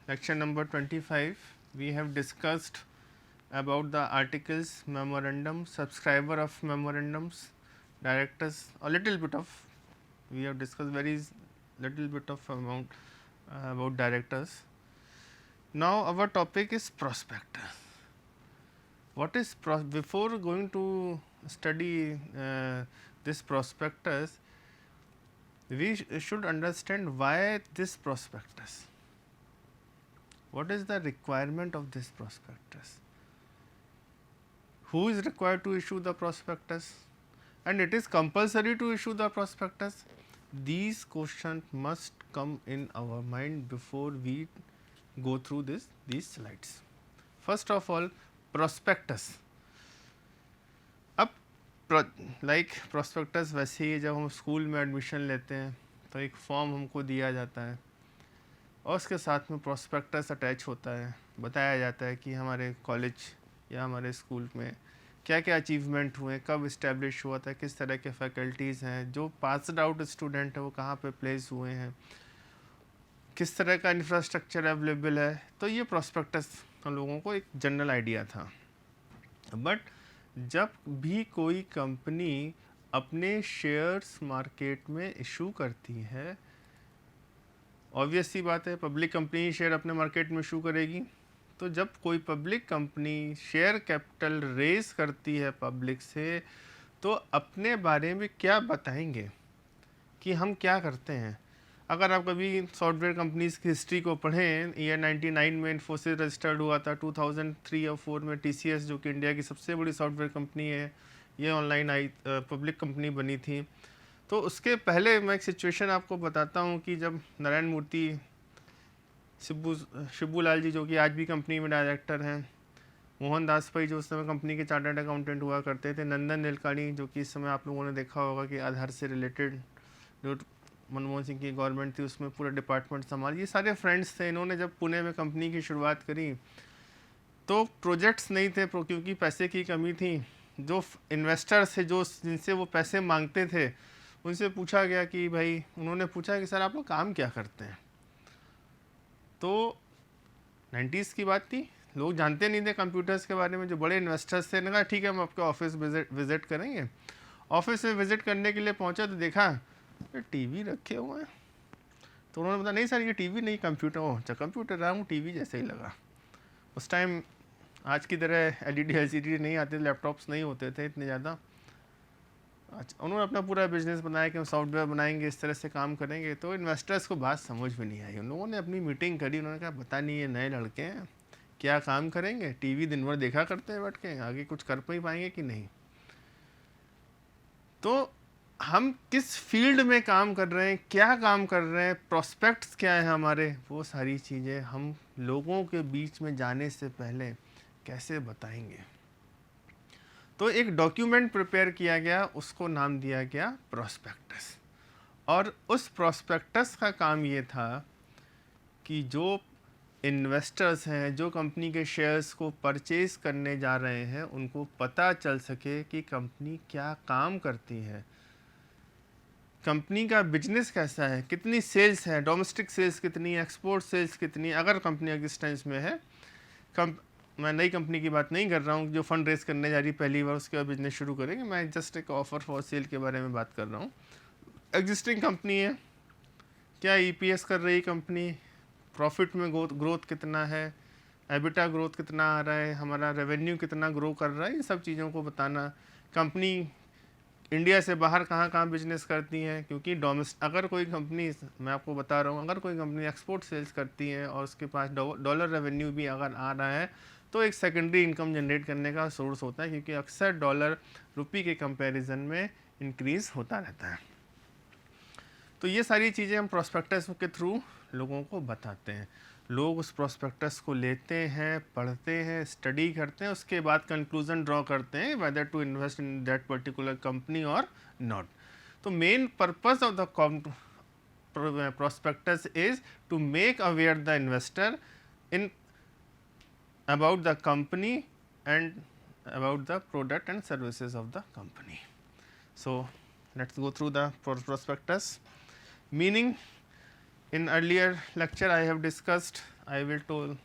lecture number 25. We have discussed about the articles, memorandum, subscriber of memorandums, directors, a little bit of, we have discussed very little bit of amount about directors. Now our topic is prospectus. What is before going to study this prospectus, we should understand why this prospectus. What is the requirement of this prospectus? Who is required to issue the prospectus? And it is compulsory to issue the prospectus. These questions must come in our mind before we go through these slides. First of all, prospectus. अब like prospectus वैसे ही जब हम school में admission लेते हैं तो एक form हमको दिया जाता है और उसके साथ में prospectus अटैच होता है, बताया जाता है कि हमारे कॉलेज या हमारे स्कूल में क्या क्या अचीवमेंट हुए, कब इस्टेब्लिश हुआ था, किस तरह के फैकल्टीज़ हैं, जो पासड आउट स्टूडेंट है वो कहाँ पे प्लेस हुए हैं, किस तरह का इंफ्रास्ट्रक्चर अवेलेबल है. तो ये प्रोस्पेक्टस हम लोगों को एक जनरल आइडिया था. बट जब भी कोई कंपनी अपने शेयर्स मार्केट में इशू करती है, ऑब्वियस सी बात है पब्लिक कंपनी शेयर अपने मार्केट में इशू करेगी. तो जब कोई public company share capital raise करती है पब्लिक से, तो अपने बारे में क्या बताएंगे कि हम क्या करते हैं. अगर आप कभी सॉफ्टवेयर कंपनीज की हिस्ट्री को पढ़ें, ईयर 99 में इन्फोसिस रजिस्टर्ड हुआ था, 2003 और 4 में टीसीएस जो कि इंडिया की सबसे बड़ी सॉफ्टवेयर कंपनी है, ये ऑनलाइन आई पब्लिक कंपनी बनी थी. तो उसके पहले मैं एक सिचुएशन आपको बताता हूँ कि जब नारायण मूर्ति, शिबू लाल जी जो कि आज भी कंपनी में डायरेक्टर हैं, मोहन दास भाई जो उस समय कंपनी के चार्टर्ड अकाउंटेंट हुआ करते थे, नंदन नीलकाणी जो कि इस समय आप लोगों ने देखा होगा कि आधार से रिलेटेड जो मनमोहन सिंह की गवर्नमेंट थी उसमें पूरा डिपार्टमेंट संभाल, ये सारे फ्रेंड्स थे. इन्होंने जब पुणे में कंपनी की शुरुआत करी तो प्रोजेक्ट्स नहीं थे क्योंकि पैसे की कमी थी. जो इन्वेस्टर्स थे जो जिनसे वो पैसे मांगते थे उनसे पूछा गया कि भाई, उन्होंने पूछा कि सर आप लोग काम क्या करते हैं. तो 90s की बात थी, लोग जानते नहीं थे कंप्यूटर्स के बारे में. जो बड़े इन्वेस्टर्स थे, ने कहा ठीक है हम आपके ऑफिस विजिट करेंगे. ऑफिस में विजिट करने के लिए पहुंचा तो देखा टीवी रखे हुए हैं. तो उन्होंने बताया नहीं सर ये टीवी नहीं कंप्यूटर. हो अच्छा कंप्यूटर रहा हूँ, टीवी जैसे ही लगा. उस टाइम आज की तरह एलईडी एलसीडी नहीं आते, लैपटॉप्स नहीं होते थे इतने ज़्यादा. अच्छा, उन्होंने अपना पूरा बिजनेस बनाया कि हम सॉफ्टवेयर बनाएंगे, इस तरह से काम करेंगे. तो इन्वेस्टर्स को बात समझ में नहीं आई. उन लोगों ने अपनी मीटिंग करी, उन्होंने कहा पता नहीं ये नए लड़के हैं क्या काम करेंगे, टीवी दिन भर देखा करते हैं बैठ के, आगे कुछ कर पाएंगे कि नहीं. तो हम किस फील्ड में काम कर रहे हैं, क्या काम कर रहे हैं, प्रोस्पेक्ट्स क्या है हमारे, वो सारी चीज़ें हम लोगों के बीच में जाने से पहले कैसे बताएंगे. तो एक डॉक्यूमेंट प्रिपेयर किया गया, उसको नाम दिया गया प्रोस्पेक्टस. और उस प्रोस्पेक्टस का काम ये था कि जो इन्वेस्टर्स हैं, जो कंपनी के शेयर्स को परचेज करने जा रहे हैं, उनको पता चल सके कि कंपनी क्या काम करती है, कंपनी का बिजनेस कैसा है, कितनी सेल्स है, डोमेस्टिक सेल्स कितनी, एक्सपोर्ट सेल्स कितनी. अगर कंपनी एग्जिस्टेंस में है, मैं नई कंपनी की बात नहीं कर रहा हूँ जो फंड रेज करने जा रही पहली बार, उसके बाद बिजनेस शुरू करेंगे. मैं जस्ट एक ऑफर फॉर सेल के बारे में बात कर रहा हूँ. एग्जिस्टिंग कंपनी है, क्या ईपीएस कर रही कंपनी, प्रॉफिट में ग्रोथ कितना है, एबिटा ग्रोथ कितना आ रहा है, हमारा रेवेन्यू कितना ग्रो कर रहा है, इन सब चीज़ों को बताना. कंपनी इंडिया से बाहर कहाँ कहाँ बिजनेस करती हैं, क्योंकि अगर कोई कंपनी, मैं आपको बता रहा हूँ, अगर कोई कंपनी एक्सपोर्ट सेल्स करती है और उसके पास डॉलर रेवेन्यू भी अगर आ रहा है तो एक सेकेंडरी इनकम जनरेट करने का सोर्स होता है, क्योंकि अक्सर डॉलर रुपी के कंपैरिजन में इंक्रीज़ होता रहता है. तो ये सारी चीज़ें हम प्रोस्पेक्टस के थ्रू लोगों को बताते हैं. लोग उस प्रोस्पेक्टस को लेते हैं, पढ़ते हैं, स्टडी करते हैं, उसके बाद कंक्लूजन ड्रॉ करते हैं whether to invest in that particular company और नॉट. तो main purpose of the prospectus is to make aware the investor in about the company and about the product and services of the company. So let's go through the prospectus. Meaning, In earlier lecture I have discussed, I will to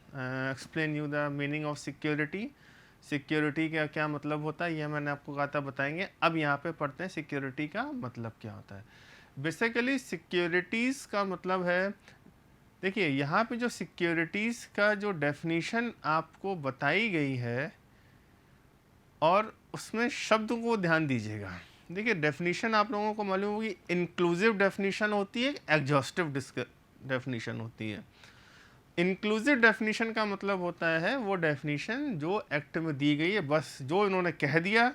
explain you the meaning of security. Security का क्या मतलब होता है, यह मैंने आपको कहा था बताएंगे. अब यहाँ पे पढ़ते हैं सिक्योरिटी का मतलब क्या होता है. बेसिकली सिक्योरिटीज़ का मतलब है, देखिए यहाँ पे जो सिक्योरिटीज़ का जो डेफिनेशन आपको बताई गई है और उसमें शब्द को ध्यान दीजिएगा. देखिए डेफिनेशन आप लोगों को मालूम होगी, इंक्लूसिव डेफिनेशन होती है, एग्जॉस्टिव डेफिनेशन होती है. इंक्लूसिव डेफिनेशन का मतलब होता है वो डेफिनेशन जो एक्ट में दी गई है, बस जो इन्होंने कह दिया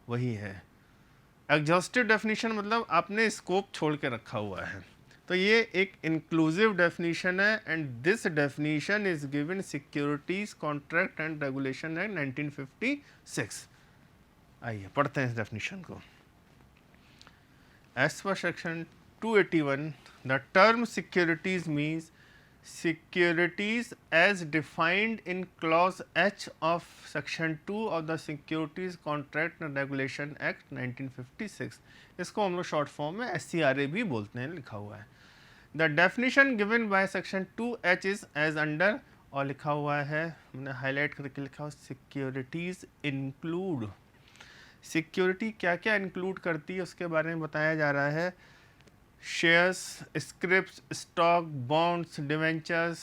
वही है. एग्जॉस्टिव डेफिनेशन मतलब आपने स्कोप छोड़ के रखा हुआ है. तो ये एक इंक्लूसिव डेफिनेशन है and this definition is given securities contract and regulation act 1956. आइए पढ़ते हैं इस डेफिनेशन को. As per section 281 the term securities means securities as defined in clause H of section 2 of the Securities Contract and Regulation Act 1956. इसको हम लोग short form में SCRA भी बोलते हैं, लिखा हुआ है. The definition given by section 2H is as under, और लिखा हुआ है, हमने हाईलाइट करके लिखा हुआ, सिक्योरिटीज इंक्लूड. सिक्योरिटी क्या क्या इंक्लूड करती है उसके बारे में बताया जा रहा है. Shares, scripts, stock, bonds, debentures,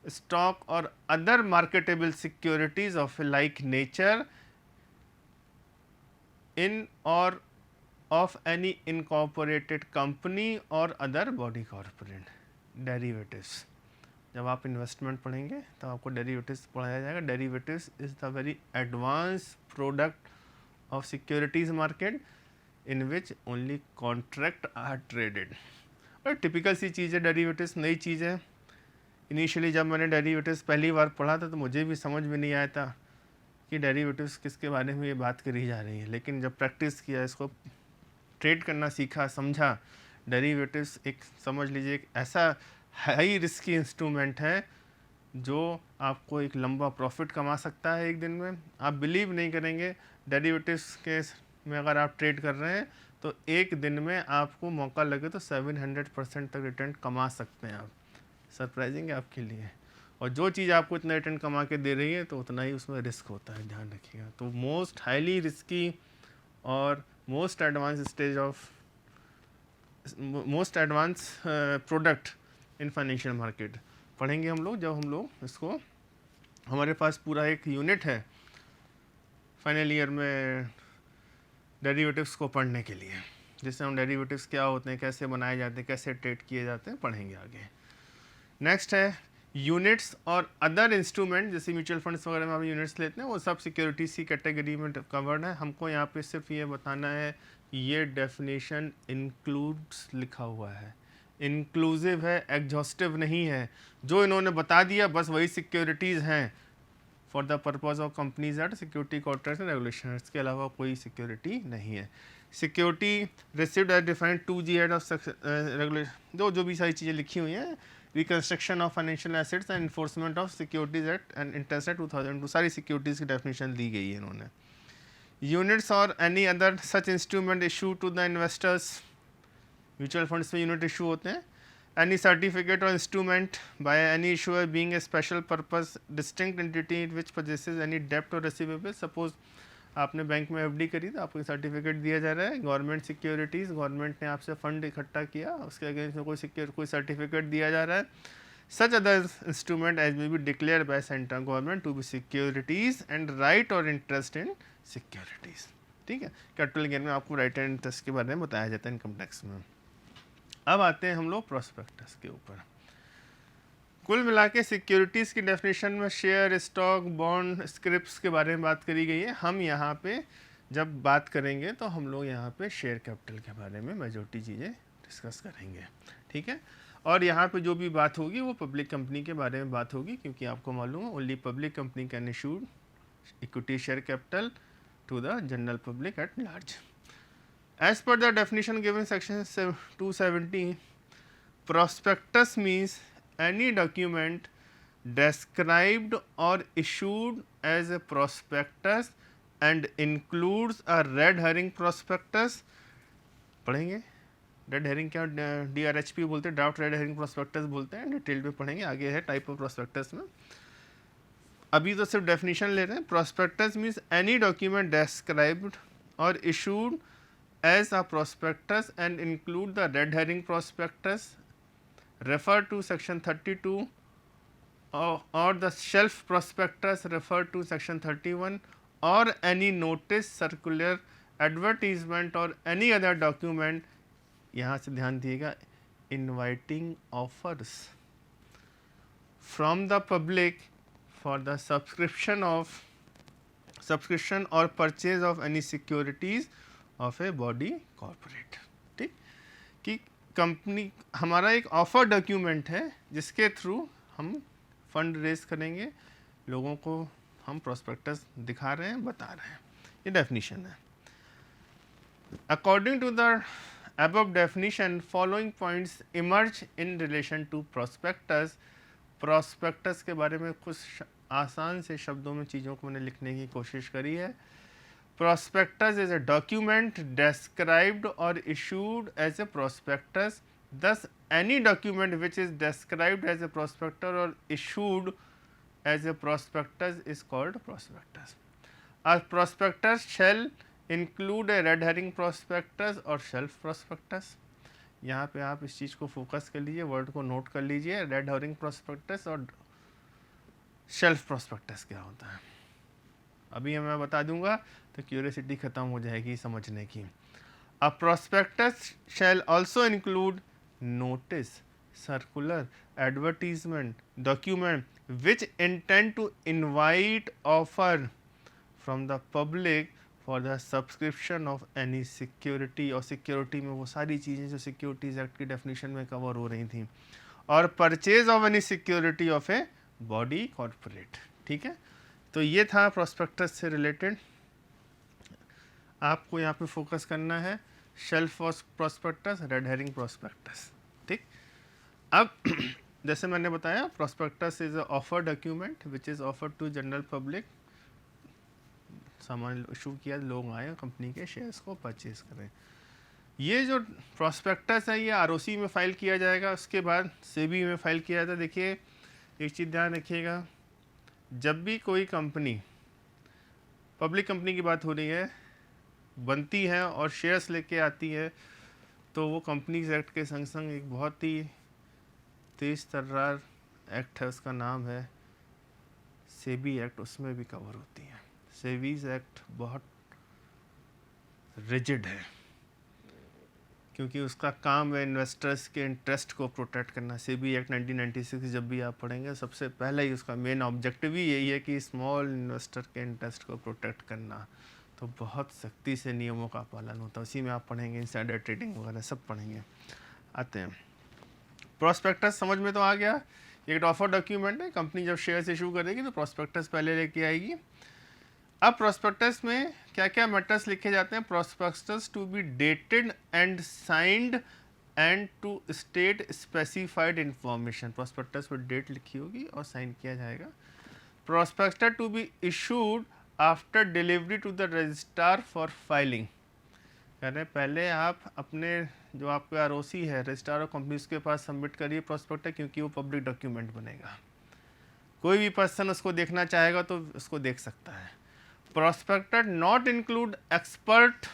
stock और other marketable securities of like nature in और ऑफ एनी इनकॉर्पोरेटेड कंपनी और अदर बॉडी कॉर्पोरेट. डेरिवेटिव्स, जब आप इन्वेस्टमेंट पढ़ेंगे तो आपको डेरिवेटिव्स पढ़ाया जाएगा. Derivatives is the very advance product of securities market in which only contract are traded. और टिपिकल सी चीज़ है डेरिवेटिव्स, नई चीज़ है. इनिशियली जब मैंने डेरिवेटिव्स पहली बार पढ़ा था तो मुझे भी समझ में नहीं आया था कि डेरिवेटिव्स किसके बारे में ये बात करी जा रही है. लेकिन जब प्रैक्टिस किया, इसको ट्रेड करना सीखा, समझा, डेरिवेटिव्स एक समझ लीजिए एक ऐसा हाई रिस्की इंस्ट्रूमेंट है जो आपको एक लंबा प्रॉफिट कमा सकता है एक दिन में. आप बिलीव नहीं करेंगे, डेरिवेटिव्स के में अगर आप ट्रेड कर रहे हैं तो एक दिन में आपको मौका लगे तो 700% तक रिटर्न कमा सकते हैं आप. सरप्राइजिंग है आपके लिए. और जो चीज़ आपको इतना रिटर्न कमा के दे रही है तो उतना ही उसमें रिस्क होता है, ध्यान रखिएगा. तो मोस्ट हाईली रिस्की और most advance stage of most advance product in financial market पढ़ेंगे हम लोग जब हम लोग इसको, हमारे पास पूरा एक यूनिट है फाइनल ईयर में डेरिवेटिव्स को पढ़ने के लिए, जिससे हम डेरिवेटिव्स क्या होते हैं, कैसे बनाए जाते हैं, कैसे ट्रेड किए जाते हैं, पढ़ेंगे आगे. नेक्स्ट है यूनिट्स और अदर इंस्ट्रूमेंट. जैसे म्यूचुअल फंड्स वगैरह में हम यूनिट्स लेते हैं, वो सब सिक्योरिटीज की कैटेगरी में कवर्ड है. हमको यहाँ पे सिर्फ ये बताना है ये डेफिनेशन इंक्लूड्स लिखा हुआ है, इंक्लूसिव है, एग्जॉस्टिव नहीं है. जो इन्होंने बता दिया बस वही सिक्योरिटीज़ हैं for the purpose of companies at security contract and regulation. इसके अलावा कोई सिक्योरिटी नहीं है. Security received as defined 2G एड ऑफ रेगुलेशन, जो भी सारी चीज़ें लिखी हुई हैं, reconstruction of financial assets and enforcement of securities act and interest act 2002, सारी सिक्योरिटीज़ की डेफिनेशन दी गई है इन्होंने. यूनिट्स और any other such instrument issue to the investors. Mutual funds में यूनिट इशू होते हैं. Any certificate or instrument by any issuer being a special purpose distinct entity which possesses any debt or receivable. Suppose आपने bank में FD करी तो आपको certificate दिया जा रहा है. गवर्नमेंट सिक्योरिटीज़, गवर्नमेंट ने आपसे फंड इकट्ठा किया, उसके अगेंस्ट में कोई सर्टिफिकेट दिया जा रहा है. Such other instrument as may be declare by central government to be securities and right और इंटरेस्ट इन सिक्योरिटीज़. ठीक है, कैपिटल गेन में आपको राइट एंड इंटरेस्ट के बारे में बताया जाता है इनकम टैक्स में. अब आते हैं हम लोग प्रोस्पेक्टस के ऊपर. कुल मिला के सिक्योरिटीज़ की डेफिनेशन में शेयर, स्टॉक, बॉन्ड, स्क्रिप्ट्स के बारे में बात करी गई है. हम यहाँ पे जब बात करेंगे तो हम लोग यहाँ पे शेयर कैपिटल के बारे में मेजॉरिटी चीज़ें डिस्कस करेंगे. ठीक है, और यहाँ पे जो भी बात होगी वो पब्लिक कंपनी के बारे में बात होगी, क्योंकि आपको मालूम है only public company can issue equity share capital to the general public at large. As per the definition given section 270, prospectus means any document described or issued as a prospectus and includes a red herring prospectus. पढ़ेंगे red herring क्या, DRHP बोलते हैं, draft red herring prospectus बोलते हैं, detail में पढ़ेंगे, आगे है टाइप ऑफ प्रोस्पेक्टस में। अभी तो सिर्फ डेफिनेशन ले रहे हैं। Prospectus means any document described और issued as a prospectus and include the red herring prospectus refer to section 32 or the shelf prospectus referred to section 31 or any notice, circular, advertisement or any other document, यहाँ से ध्यान दिएगा, inviting offers from the public for the subscription or purchase of any securities of a body corporate। ठीक, कि company हमारा एक offer document है जिसके through हम फंड रेज करेंगे, लोगों को हम प्रोस्पेक्टस दिखा रहे हैं, बता रहे हैं। ये डेफिनेशन है। According to the above definition following points emerge in relation to prospectus. Prospectus के बारे में कुछ आसान से शब्दों में चीज़ों को मैंने लिखने की कोशिश करी है। Prospectus is a document described और issued as a prospectus. Thus, any document which is described as a prospectus or issued as a prospectus is called prospectus. A prospectus shall include a red herring prospectus or shelf prospectus. यहाँ पे आप इस चीज़ को focus कर लीजिए, word को note कर लीजिए, रेड हेरिंग प्रोस्पेक्टस और शेल्फ प्रोस्पेक्टस क्या होता है। अभी मैं बता दूंगा तो क्यूरियोसिटी खत्म हो जाएगी समझने की। A prospectus shall also include notice, circular, advertisement, document which intend to invite offer from the public for the subscription of any security, और सिक्योरिटी में वो सारी चीज़ें जो सिक्योरिटीज एक्ट की डेफिनेशन में कवर हो रही थी, और purchase of any security of a body corporate. ठीक है, तो ये था प्रोस्पेक्टस से रिलेटेड। आपको यहाँ पे फोकस करना है shelf prospectus, red herring prospectus. ठीक, अब जैसे मैंने बताया prospectus is a offer document which is offer to general public. सामान इशू किया, लोग आए कंपनी के शेयर्स को परचेज करें। ये जो प्रोस्पेक्टस है ये आरओसी में फाइल किया जाएगा, उसके बाद सेबी में फाइल किया जाता है। देखिए एक चीज़ ध्यान रखिएगा, जब भी कोई कंपनी, पब्लिक कंपनी की बात हो रही है, बनती है और शेयर्स लेके आती है, तो वो कंपनीज एक्ट के संग संग एक बहुत ही तेज तर्रार एक्ट है, उसका नाम है सेबी एक्ट, उसमें भी कवर होती है। सेबीज एक्ट बहुत रिजिड है क्योंकि उसका काम है इन्वेस्टर्स के इंटरेस्ट को प्रोटेक्ट करना। सेबी एक्ट 1996 जब भी आप पढ़ेंगे सबसे पहले ही उसका मेन ऑब्जेक्टिव ही यही है कि स्मॉल इन्वेस्टर के इंटरेस्ट को प्रोटेक्ट करना। तो बहुत सख्ती से नियमों का पालन होता है, उसी में आप पढ़ेंगे, इनसाइडर ट्रेडिंग वगैरह सब पढ़ेंगे। आते हैं प्रोस्पेक्टस, समझ में तो आ गया। एक ऑफर डॉक्यूमेंट है, कंपनी जब शेयर्स इशू करेगी तो प्रोस्पेक्टस पहले लेके आएगी। अब प्रोस्पेक्टस में क्या क्या मैटर्स लिखे जाते हैं। Prospectus to be dated and signed and to state specified information. Prospectus पर डेट लिखी होगी और साइन किया जाएगा। Prospectus to be issued after delivery to the registrar for filing. कह रहे हैं पहले आप अपने जो आपका आरओसी है रजिस्ट्रार ऑफ कंपनीज के पास सबमिट करिए प्रोस्पेक्टस, क्योंकि वो पब्लिक डॉक्यूमेंट बनेगा, कोई भी पर्सन उसको देखना चाहेगा तो उसको देख सकता है। Prospectus not include expert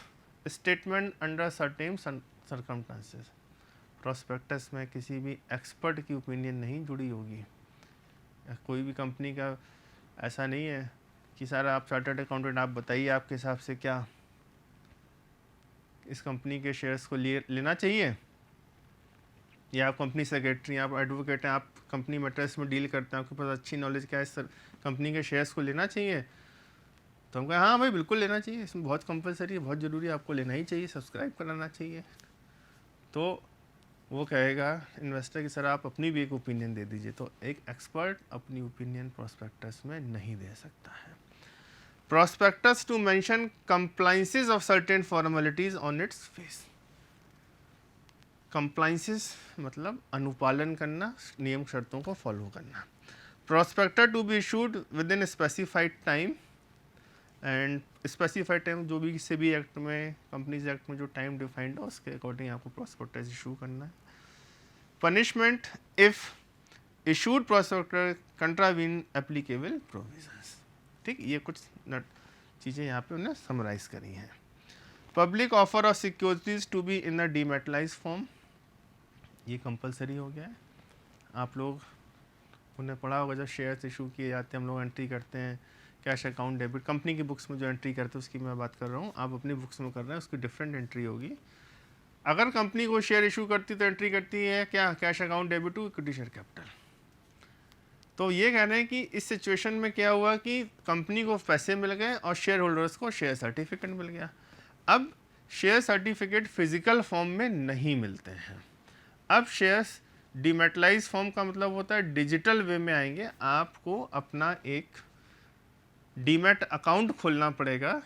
statement under certain circumstances. Prospectus में किसी भी एक्सपर्ट की ओपिनियन नहीं जुड़ी होगी। कोई भी कंपनी का ऐसा नहीं है कि सर आप चार्टर्ड अकाउंटेंट आप बताइए आपके हिसाब से क्या इस कंपनी के शेयर्स को लेना चाहिए, या आप कंपनी सेक्रेटरी, आप एडवोकेट हैं, आप कंपनी मैटर्स में डील करते हैं, आपके पास अच्छी नॉलेज क्या है सर कंपनी के शेयर्स को लेना चाहिए, तो हम कहें हाँ भाई बिल्कुल लेना चाहिए, इसमें बहुत कंपलसरी है, बहुत ज़रूरी है, आपको लेना ही चाहिए, सब्सक्राइब कराना चाहिए। तो वो कहेगा इन्वेस्टर की सर आप अपनी भी एक ओपिनियन दे दीजिए। तो एक एक्सपर्ट अपनी ओपिनियन प्रोस्पेक्टस में नहीं दे सकता है। Prospectus to mention compliances of certain formalities on its face. Compliances मतलब अनुपालन करना, नियम शर्तों को फॉलो करना। Prospectus to be issued within specified time and specified time जो भी सेबी एक्ट में, कंपनीज एक्ट में जो टाइम डिफाइंड है उसके अकॉर्डिंग आपको प्रॉस्पेक्टस इशू करना है। Punishment if issued prospectus contravene applicable provisions. ठीक, ये कुछ चीज़ें यहाँ पे उन्हें समराइज करी हैं। Public offer of securities to be in the dematerialise form, ये कंपलसरी हो गया है। आप लोग उन्हें पढ़ा होगा, जब शेयर्स इशू किए जाते हैं हम लोग एंट्री करते हैं कैश अकाउंट डेबिट, कंपनी की बुक्स में जो एंट्री करते हैं उसकी मैं बात कर रहा हूँ, आप अपनी बुक्स में कर रहे हैं उसकी डिफरेंट एंट्री होगी। अगर कंपनी को शेयर इशू करती तो एंट्री करती है क्या, cash account debit to equity share capital. तो ये कह रहे हैं कि इस सिचुएशन में क्या हुआ कि कंपनी को पैसे मिल गए और शेयर होल्डर्स को शेयर सर्टिफिकेट मिल गया। अब शेयर सर्टिफिकेट फिजिकल फॉर्म में नहीं मिलते हैं। अब शेयर्स डीमेटलाइज फॉर्म का मतलब होता है डिजिटल वे में आएंगे, आपको अपना एक डीमेट अकाउंट खोलना पड़ेगा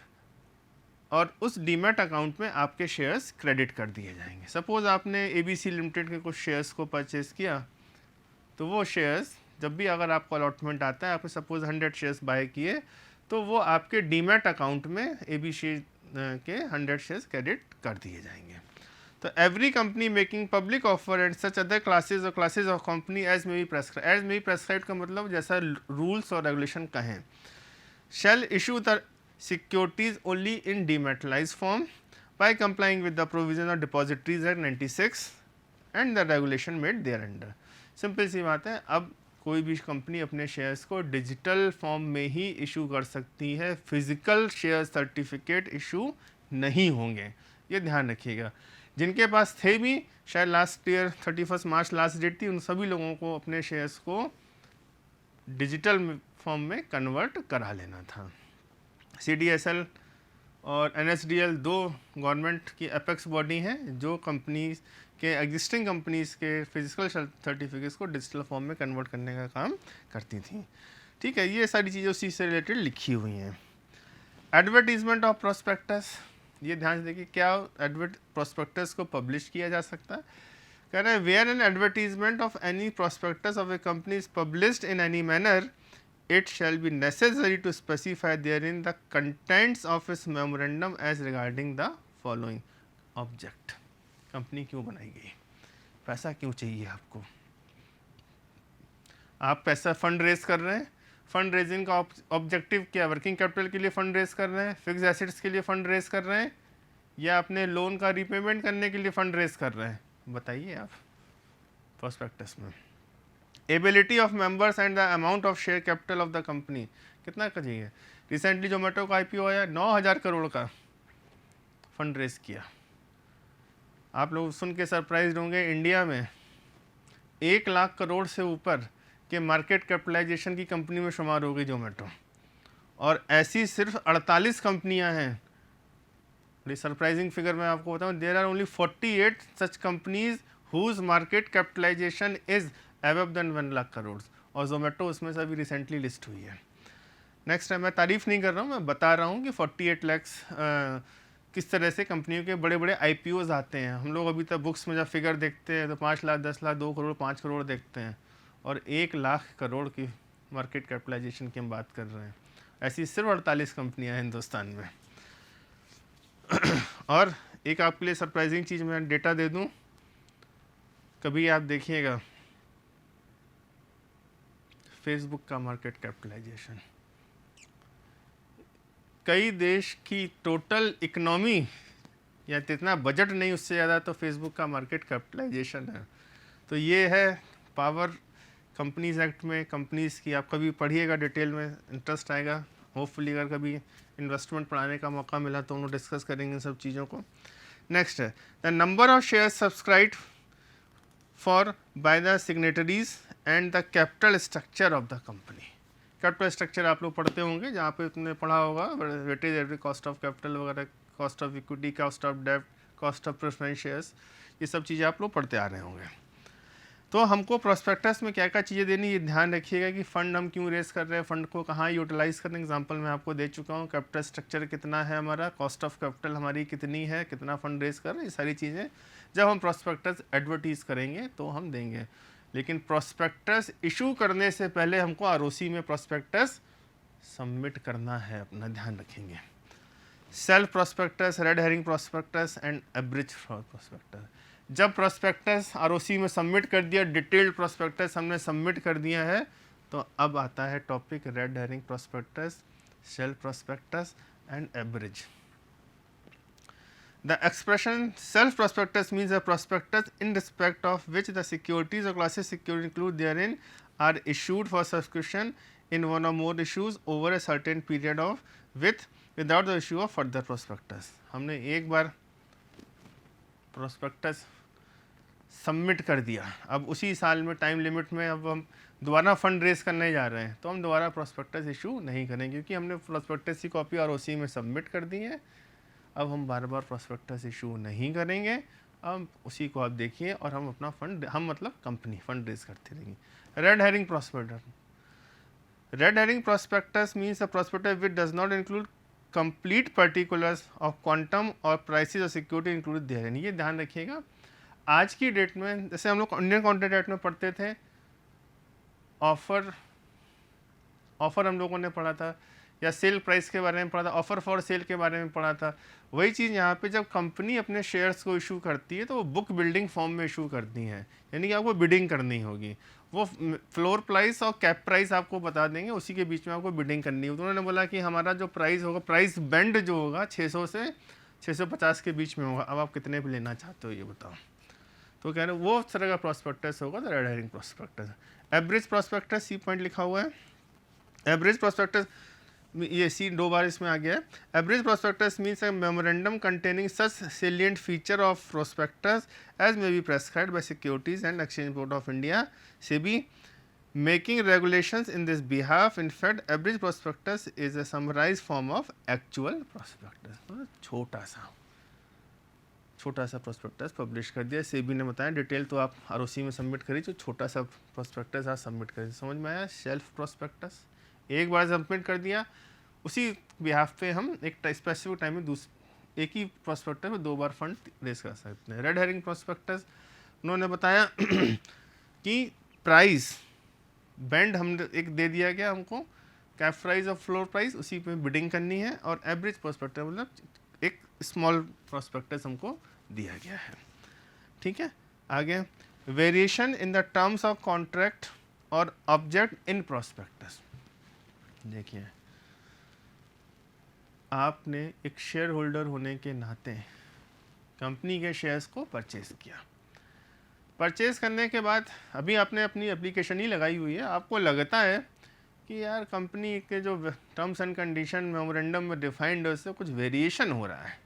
और उस डीमेट अकाउंट में आपके शेयर्स क्रेडिट कर दिए जाएंगे। सपोज आपने एबीसी लिमिटेड के कुछ शेयर्स को परचेज किया, तो वो शेयर्स जब भी अगर आपको अलॉटमेंट आता है, आपने सपोज 100 शेयर्स बाय किए, तो वो आपके डीमेट अकाउंट में एबीसी के 100 शेयर्स क्रेडिट कर दिए जाएंगे। तो every company making public offer and such other classes और classes of company as may be prescribe, as may be prescribe का मतलब जैसा रूल्स और रेगुलेशन कहें, shall issue the securities only in dematerialized form by complying with the provision of Depositories Act 96 and the regulation made thereunder। Simple सी बात है, अब कोई भी कंपनी अपने शेयर्स को डिजिटल फॉर्म में ही इशू कर सकती है, फिजिकल शेयर सर्टिफिकेट इशू नहीं होंगे, ये ध्यान रखिएगा। जिनके पास थे भी, शायद लास्ट ईयर 31 मार्च लास्ट डेट थी, उन सभी लोगों को अपने शेयर्स को डिजिटल फॉर्म में कन्वर्ट करा लेना था। CDSL और NSDL दो गवर्नमेंट की अपेक्स बॉडी हैं जो कंपनीज के एग्जिस्टिंग कंपनीज के फिजिकल सर्टिफिकेट्स को डिजिटल फॉर्म में कन्वर्ट करने का काम करती थी। ठीक है, ये सारी चीज़ें उसी से रिलेटेड लिखी हुई हैं। एडवर्टीजमेंट ऑफ प्रोस्पेक्टस, ये ध्यान से देखिए, क्या प्रोस्पेक्टस को पब्लिश किया जा सकता है। कह रहे हैं where an advertisement of any prospectus of a company is published in any manner, it shall be necessary to specify therein the contents of its memorandum as regarding the following object। Company क्यों बनाई गई, पैसा क्यों चाहिए आपको, आप पैसा fund raise कर रहे हैं, फंड रेजिंग का ऑब्जेक्टिव क्या, वर्किंग कैपिटल के लिए फंड रेज कर रहे हैं, फिक्स एसेट्स के लिए फंड रेज कर रहे हैं, या अपने लोन का रीपेमेंट करने के लिए फंड रेज कर रहे हैं, बताइए आप प्रोस्पेक्टस में। Ability of members and the amount of share capital of the company, कितना चाहिए। रिसेंटली जोमेटो का IPO आया, 9,000 करोड़ का फंड रेज किया। आप लोग सुन के सरप्राइज होंगे, इंडिया में 1 लाख करोड़ से ऊपर के मार्केट कैपिटलाइजेशन की कंपनी में शुमार हो गई जोमेटो, और ऐसी सिर्फ 48 कंपनियां हैं। बड़ी सरप्राइजिंग फिगर मैं आपको बताऊं, there are only 48 such companies whose market capitalisation is above than 1 lakh crore, और जोमेटो उसमें से अभी रिसेंटली लिस्ट हुई है। नेक्स्ट है, मैं तारीफ नहीं कर रहा हूँ, मैं बता रहा हूँ कि 48 लैक्स किस तरह से कंपनियों के बड़े बड़े IPOs आते हैं। हम लोग अभी तक बुक्स में जब फिगर देखते हैं तो 5 लाख, 10 लाख, 2 करोड़, 5 करोड़ देखते हैं, और 1 लाख करोड़ की मार्केट कैपिटलाइजेशन की हम बात कर रहे हैं। ऐसी सिर्फ 48 कंपनियाँ हैं हिंदुस्तान में। और एक आपके लिए सरप्राइजिंग चीज़ मैं डेटा दे दूँ, कभी आप देखिएगा फेसबुक का मार्केट कैपिटलाइजेशन, कई देश की टोटल इकोनॉमी या इतना बजट नहीं, उससे ज़्यादा तो फेसबुक का मार्केट कैपिटलाइजेशन है। तो ये है पावर कंपनीज एक्ट में कंपनीज की, आप कभी पढ़िएगा डिटेल में, इंटरेस्ट आएगा। होपफुली अगर कभी इन्वेस्टमेंट पढ़ाने का मौका मिला तो हम लोग डिस्कस करेंगे इन सब चीज़ों को। नेक्स्ट है the number of shares subscribed for by the signatories and the capital structure of the company. Capital structure आप लोग पढ़ते होंगे, जहाँ पे तुमने पढ़ा होगा weightage average cost of capital वगैरह, cost of equity, cost of डेब्ट, कॉस्ट ऑफ प्रेफरेंस शेयर्स, ये सब चीज़ें आप लोग पढ़ते आ रहे होंगे। तो हमको प्रोस्पेक्टस में क्या क्या चीज़ें देनी, ये ध्यान रखिएगा कि फ़ंड हम क्यों रेस कर रहे हैं, फ़ंड को कहाँ यूटिलाइज़ करने। एग्जांपल मैं आपको दे चुका हूँ, कैपिटल स्ट्रक्चर कितना है हमारा, कॉस्ट ऑफ कैपिटल हमारी कितनी है, कितना फ़ंड रेस कर रहे हैं, ये सारी चीज़ें जब हम प्रोस्पेक्टस एडवर्टीज़ करेंगे तो हम देंगे। लेकिन प्रोस्पेक्टस इशू करने से पहले हमको ROC में प्रोस्पेक्टस सबमिट करना है, अपना ध्यान रखेंगे। Self prospectus, red herring prospectus and abridge prospectus. जब प्रोस्पेक्टस आरओसी में सबमिट कर दिया, डिटेल्ड प्रोस्पेक्टस हमने सबमिट कर दिया है, तो अब आता है topic red herring prospectus, self prospectus and abridge. The expression self prospectus means a prospectus in respect of which the securities or classes security included therein are issued for subscription in one or more issues over a certain period of without the issue of further prospectus। हमने एक बार prospectus submit कर दिया, अब उसी साल में time limit में अब हम दोबारा फंड रेज करने जा रहे हैं, तो हम दोबारा प्रोस्पेक्टस इशू नहीं करेंगे, क्योंकि हमने प्रोस्पेक्टस की कॉपी आरओसी में सबमिट कर दी है। अब हम बार बार प्रोस्पेक्टस इशू नहीं करेंगे, अब उसी को आप देखिए और हम अपना फंड, हम मतलब कंपनी फंड रेज करते रहेंगे। Red herring prospectus, red herring prospectus means a prospectus which does not include complete particulars of quantum और प्राइसेस और सिक्योरिटी इंक्लूडेड देयर। ये ध्यान रखिएगा, आज की डेट में जैसे हम लोग इंडियन कॉन्ट्रैक्ट एक्ट में पढ़ते थे, ऑफर हम लोगों ने पढ़ा था, या सेल प्राइस के बारे में पढ़ा था, ऑफर फॉर सेल के बारे में पढ़ा था। वही चीज़ यहाँ पे जब कंपनी अपने शेयर्स को इशू करती है तो वो बुक बिल्डिंग फॉर्म में इशू करती है, यानी कि आपको बिडिंग करनी होगी। वो फ्लोर प्राइस और कैप प्राइस आपको बता देंगे, उसी के बीच में आपको बिडिंग करनी होगी। तो उन्होंने बोला कि हमारा जो प्राइस होगा, प्राइस बैंड जो होगा 600 से 650 के बीच में होगा, अब आप कितने पे लेना चाहते हो ये बताओ। तो कह रहे वो उस तरह का प्रोस्पेक्टस होगा, तो रेड हेरिंग प्रोस्पेक्टस। एवरेज प्रोस्पेक्टस, सी पॉइंट लिखा हुआ है। एवरेज प्रोस्पेक्टस, ये सी 2 बार इसमें आ गया है। एवरेज prospectus means memorandum containing such salient feature of prospectus as may be prescribed by securities and exchange board of India, SEBI, making regulations in this behalf. In fact एवरेज prospectus is a summarise form of actual prospectus. छोटा सा prospectus publish कर दिया, सेबी ने बताया, detail तो आप ROC में सबमिट करिए, जो छोटा सा प्रोस्पेक्टस आप सबमिट करिए। समझ में आया? सेल्फ प्रोस्पेक्टस एक बार सबमिट कर दिया, उसी बिहाफ पे हम एक स्पेसिफिक टाइम में एक ही प्रोस्पेक्टस में 2 बार फंड रेज कर सकते हैं। रेड हेरिंग प्रोस्पेक्टस, उन्होंने बताया कि प्राइस बैंड हम एक दे दिया गया हमको, कैप प्राइस और फ्लोर प्राइस, उसी पे बिडिंग करनी है। और एवरेज प्रोस्पेक्टस मतलब एक स्मॉल प्रोस्पेक्टस हमको दिया गया है। ठीक है, आगे variation in the terms of contract और ऑब्जेक्ट इन प्रोस्पेक्टस। देखिए, आपने एक शेयर होल्डर होने के नाते कंपनी के शेयर्स को परचेज किया। परचेज करने के बाद अभी आपने अपनी एप्लीकेशन ही लगाई हुई है, आपको लगता है कि यार कंपनी के जो टर्म्स एंड कंडीशन मेमोरेंडम में डिफाइंड है उससे कुछ वेरिएशन हो रहा है,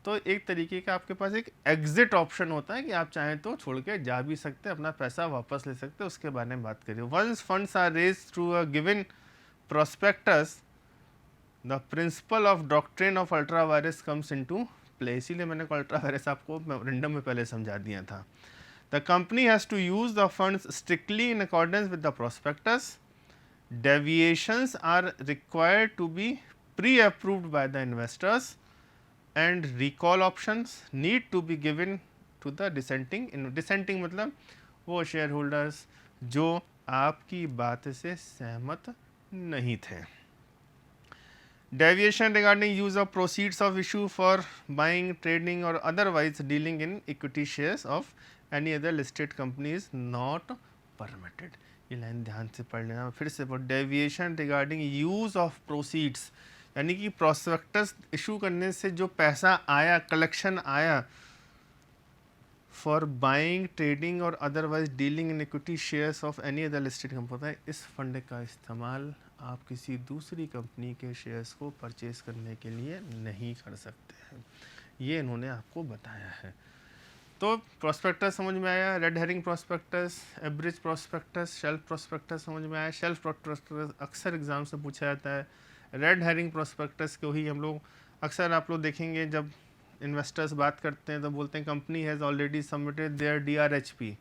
तो एक तरीके का आपके पास एक एग्जिट ऑप्शन होता है कि आप चाहें तो छोड़ के जा भी सकते हैं, अपना पैसा वापस ले सकते हैं। उसके बारे में बात करिए। Once funds are raise through a given prospectus, the principle of doctrine of ultra vires comes into play. इसीलिए मैंने अल्ट्रा वायरस आपको मेमोरेंडम में पहले समझा दिया था। The company has to use the funds strictly in accordance with the prospectus. Deviations are required to be pre-approved by the investors and recall options need to be given to the dissenting। dissenting मतलब वो share holders जो आपकी बात से सहमत नहीं थे। Deviation regarding use of proceeds of issue for buying, trading or otherwise dealing in equity shares of any other listed company is not permitted। ये लाइन ध्यान से पढ़ लेना, फिर से पढ़। Deviation regarding use of proceeds, यानी कि प्रोस्पेक्टस इशू करने से जो पैसा आया, कलेक्शन आया, फॉर बाइंग, ट्रेडिंग और otherwise dealing in equity shares of any other listed company, इस फंड का इस्तेमाल आप किसी दूसरी कंपनी के शेयर्स को परचेज करने के लिए नहीं कर सकते हैं। ये इन्होंने आपको बताया है। तो प्रोस्पेक्टस समझ में आया, रेड हेरिंग प्रोस्पेक्टस, एवरेज प्रोस्पेक्टस, शेल्फ प्रोस्पेक्टस समझ में आया। शेल्फ प्रोस्पेक्टस अक्सर एग्जाम से पूछा जाता है। रेड हेरिंग प्रोस्पेक्टस को ही हम लोग अक्सर, आप लोग देखेंगे जब इन्वेस्टर्स बात करते हैं तो बोलते हैं company has already submitted their DRHP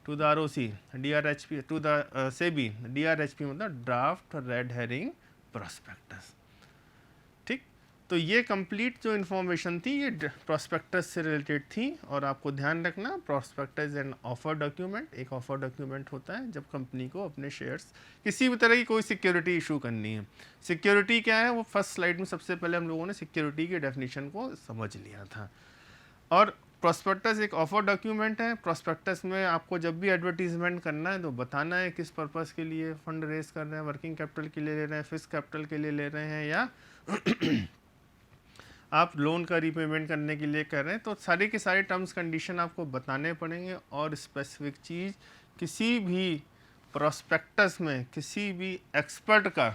to the ROC, DRHP to the SEBI. DRHP मतलब ड्राफ्ट रेड हेरिंग प्रोस्पेक्टस। ठीक, तो ये कंप्लीट जो इन्फॉर्मेशन थी ये प्रोस्पेक्टस से रिलेटेड थी। और आपको ध्यान रखना, प्रोस्पेक्टस एंड ऑफर डॉक्यूमेंट, एक ऑफर डॉक्यूमेंट होता है जब कंपनी को अपने शेयर्स किसी भी तरह की कोई सिक्योरिटी इशू करनी है। सिक्योरिटी क्या है, वो फर्स्ट स्लाइड में सबसे पहले हम लोगों ने सिक्योरिटी की डेफिनेशन को समझ लिया था। और प्रोस्पेक्टस एक ऑफर डॉक्यूमेंट है। प्रोस्पेक्टस में आपको जब भी एडवर्टीजमेंट करना है तो बताना है किस पर्पस के लिए फंड रेज कर रहे हैं, वर्किंग कैपिटल के लिए ले रहे हैं, फिक्स कैपिटल के लिए ले रहे हैं, या आप लोन का रीपेमेंट करने के लिए कर रहे हैं। तो सारे के सारे टर्म्स कंडीशन आपको बताने पड़ेंगे। और स्पेसिफिक चीज़, किसी भी प्रोस्पेक्टस में किसी भी एक्सपर्ट का,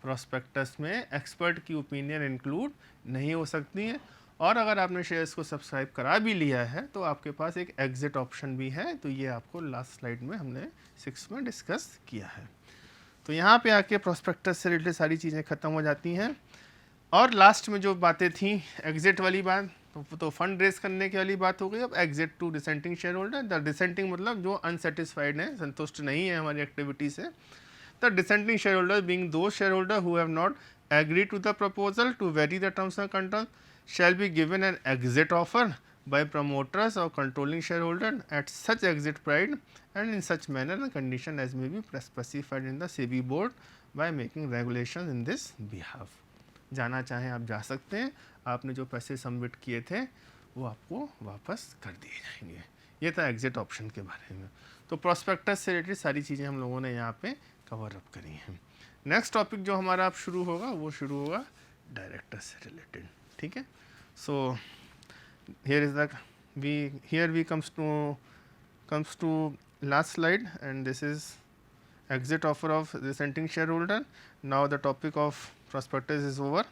प्रोस्पेक्टस में एक्सपर्ट की ओपिनियन इंक्लूड नहीं हो सकती है। और अगर आपने शेयर्स को सब्सक्राइब करा भी लिया है तो आपके पास एक एग्जिट ऑप्शन भी है। तो ये आपको लास्ट स्लाइड में हमने 6 में डिस्कस किया है। तो यहाँ पे आके प्रोस्पेक्टस से रिलेटेड सारी चीज़ें ख़त्म हो जाती हैं। और लास्ट में जो बातें थी, एग्जिट वाली बात, तो फंड रेज करने की वाली बात हो गई। अब exit to dissenting share holder, the dissenting मतलब जो अनसेटिस्फाइड है, संतुष्ट नहीं है हमारी एक्टिविटी से। The dissenting share holder being those share holder who have not agreed to the proposal to vary the terms and conditions shall be given an exit offer by promoters or controlling shareholder at such exit price and in such manner and condition as may be specified in the SEBI board by making regulations in this behalf। जाना चाहें आप जा सकते हैं, आपने जो पैसे submit किए थे वो आपको वापस कर दिए जाएंगे। ये था एग्जिट ऑप्शन के बारे में। तो प्रोस्पेक्टस से रिलेटेड सारी चीज़ें हम लोगों ने यहाँ पे कवर अप करी हैं। नेक्स्ट टॉपिक जो हमारा अब शुरू होगा वो शुरू होगा डायरेक्टर से रिलेटेड, ठीक है। सो here is the we comes to last slide, and this is exit offer of dissenting shareholder. Now the topic of prospectus is over.